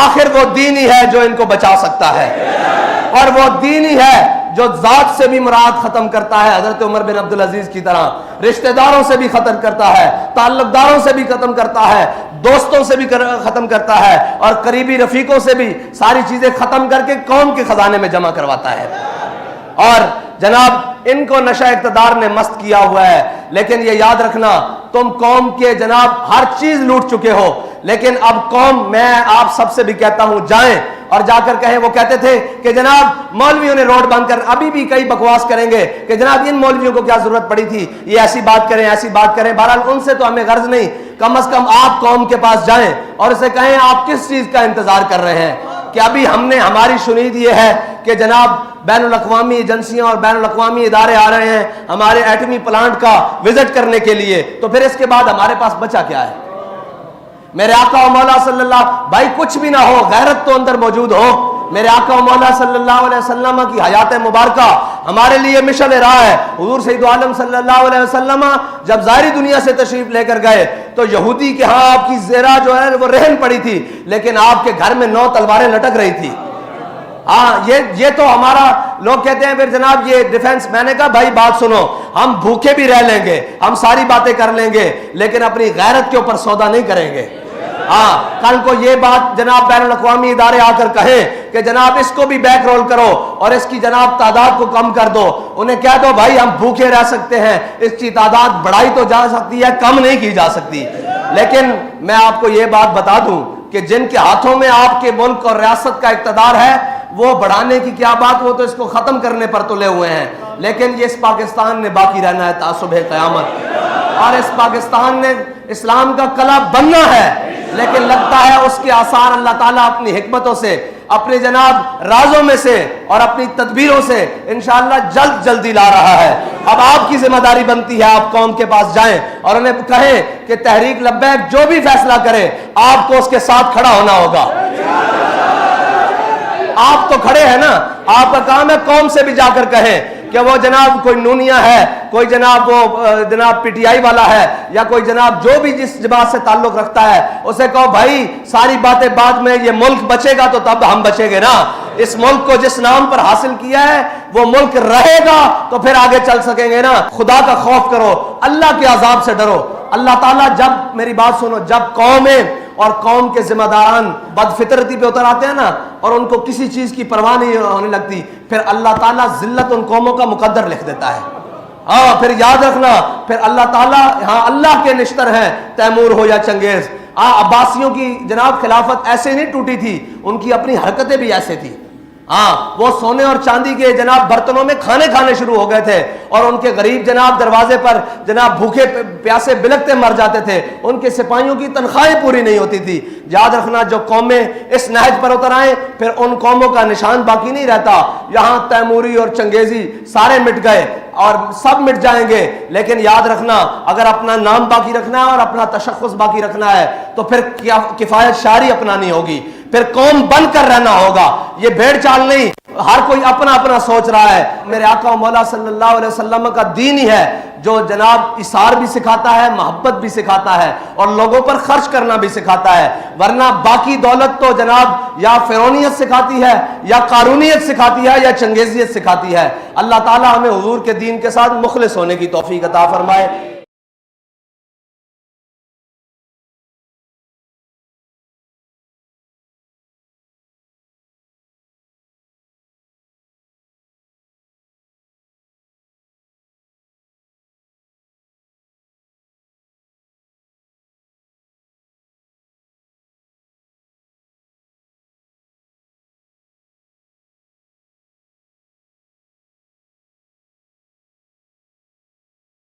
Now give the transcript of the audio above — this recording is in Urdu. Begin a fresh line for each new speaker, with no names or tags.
آخر وہ دین ہی ہے جو ان کو بچا سکتا ہے، اور وہ دین ہی ہے جو ذات سے بھی مراد ختم کرتا ہے، حضرت عمر بن عبدالعزیز کی طرح رشتہ داروں سے بھی ختم کرتا ہے، تعلق داروں سے بھی ختم کرتا ہے، دوستوں سے بھی ختم کرتا ہے، اور قریبی رفیقوں سے بھی ساری چیزیں ختم کر کے قوم کے خزانے میں جمع کرواتا ہے۔ اور جناب ان کو نشہ اقتدار نے مست کیا ہوا ہے، لیکن یہ یاد رکھنا تم قوم کے جناب ہر چیز لوٹ چکے ہو، لیکن اب قوم، میں آپ سب سے بھی کہتا ہوں جائیں اور جا کر کہیں، وہ کہتے تھے کہ جناب مولویوں نے روڈ بند کر، ابھی بھی کئی بکواس کریں گے کہ جناب ان مولویوں کو کیا ضرورت پڑی تھی، یہ ایسی بات کریں ایسی بات کریں، بہرحال ان سے تو ہمیں غرض نہیں، کم از کم آپ قوم کے پاس جائیں اور اسے کہیں آپ کس چیز کا انتظار کر رہے ہیں، کہ ابھی ہماری شنید یہ ہے کہ جناب بین الاقوامی ایجنسیاں اور بین الاقوامی ادارے آ رہے ہیں ہمارے ایٹمی پلانٹ کا وزٹ کرنے کے لیے، تو پھر اس کے بعد ہمارے پاس بچا کیا ہے؟ میرے آقا و مولا صلی اللہ، بھائی کچھ بھی نہ ہو غیرت تو اندر موجود ہو، میرے آقا و مولا صلی اللہ علیہ وسلم کی حیات مبارکہ ہمارے لیے مشن راہ ہے۔ حضور سید عالم صلی اللہ علیہ وسلم جب ظاہری دنیا سے تشریف لے کر گئے تو یہودی کے ہاں آپ کی زیرہ جو ہے وہ رہن پڑی تھی، لیکن آپ کے گھر میں 9 تلواریں لٹک رہی تھی۔ یہ تو ہمارا، لوگ کہتے ہیں پھر جناب یہ ڈیفنس، میں نے کہا بھائی بات سنو، ہم بھوکے بھی رہ لیں گے، ہم ساری باتیں کر لیں گے، لیکن اپنی غیرت کے اوپر سودا نہیں کریں گے۔ کل کو یہ بات جناب بین الاقوامی ادارے آ کر کہیں کہ جناب اس کو بھی بیک رول کرو اور اس کی جناب تعداد کو کم کر دو، انہیں کہہ دو بھائی ہم بھوکے رہ سکتے ہیں، اس کی تعداد بڑھائی تو جا سکتی ہے، کم نہیں کی جا سکتی۔ لیکن میں آپ کو یہ بات بتا دوں کہ جن کے ہاتھوں میں آپ کے ملک اور ریاست کا اقتدار ہے، وہ بڑھانے کی کیا بات، وہ تو اس کو ختم کرنے پر تلے ہوئے ہیں، لیکن یہ اس پاکستان نے باقی رہنا ہے تا صبح قیامت، اور اس پاکستان نے اسلام کا قلعہ بننا ہے، لیکن لگتا ہے اس کے آثار اللہ تعالیٰ اپنی حکمتوں سے، اپنے جناب رازوں میں سے اور اپنی تدبیروں سے انشاءاللہ جلدی لا رہا ہے۔ اب آپ کی ذمہ داری بنتی ہے آپ قوم کے پاس جائیں اور انہیں کہیں کہ تحریک لبیک جو بھی فیصلہ کرے آپ کو اس کے ساتھ کھڑا ہونا ہوگا۔ آپ تو کھڑے ہیں نا، آپ کا کام ہے قوم سے بھی جا کر کہیں کہ وہ جناب کوئی نونیا ہے، کوئی جناب وہ جناب پی ٹی آئی والا ہے، یا کوئی جناب جو بھی جس جماعت سے تعلق رکھتا ہے، اسے کہو بھائی ساری باتیں بعد میں، یہ ملک بچے گا تو تب ہم بچیں گے نا۔ اس ملک کو جس نام پر حاصل کیا ہے وہ ملک رہے گا تو پھر آگے چل سکیں گے نا۔ خدا کا خوف کرو، اللہ کے عذاب سے ڈرو۔ اللہ تعالیٰ جب، میری بات سنو، جب قومیں اور قوم کے ذمہ داران بد فطرتی پہ اتر آتے ہیں نا اور ان کو کسی چیز کی پرواہ نہیں ہونے لگتی، پھر اللہ تعالیٰ ذلت ان قوموں کا مقدر لکھ دیتا ہے۔ پھر یاد رکھنا، پھر اللہ تعالیٰ، اللہ کے نشتر ہیں، تیمور ہو یا چنگیز۔ عباسیوں کی جناب خلافت ایسے نہیں ٹوٹی تھی، ان کی اپنی حرکتیں بھی ایسے تھی۔ وہ سونے اور چاندی کے جناب برتنوں میں کھانے شروع ہو گئے تھے، اور ان کے غریب جناب دروازے پر جناب بھوکے پیاسے بلکتے مر جاتے تھے، ان کے سپاہیوں کی تنخواہیں پوری نہیں ہوتی تھی۔ یاد رکھنا جو قومیں اس نہج پر اتر آئیں پھر ان قوموں کا نشان باقی نہیں رہتا۔ یہاں تیموری اور چنگیزی سارے مٹ گئے اور سب مٹ جائیں گے، لیکن یاد رکھنا اگر اپنا نام باقی رکھنا ہے اور اپنا تشخص باقی رکھنا ہے تو پھر کفایت شعری اپنانی ہوگی، پھر قوم بن کر رہنا ہوگا۔ یہ بھیڑ چال نہیں، ہر کوئی اپنا اپنا سوچ رہا ہے۔ میرے آقا و مولا صلی اللہ علیہ وسلم کا دین ہی ہے جو جناب اثار بھی سکھاتا ہے، محبت بھی سکھاتا ہے، اور لوگوں پر خرچ کرنا بھی سکھاتا ہے، ورنہ باقی دولت تو جناب یا فرعونیت سکھاتی ہے یا قارونیت سکھاتی ہے یا چنگیزیت سکھاتی ہے۔ اللہ تعالی ہمیں حضور کے دین کے ساتھ مخلص ہونے کی توفیق عطا فرمائے۔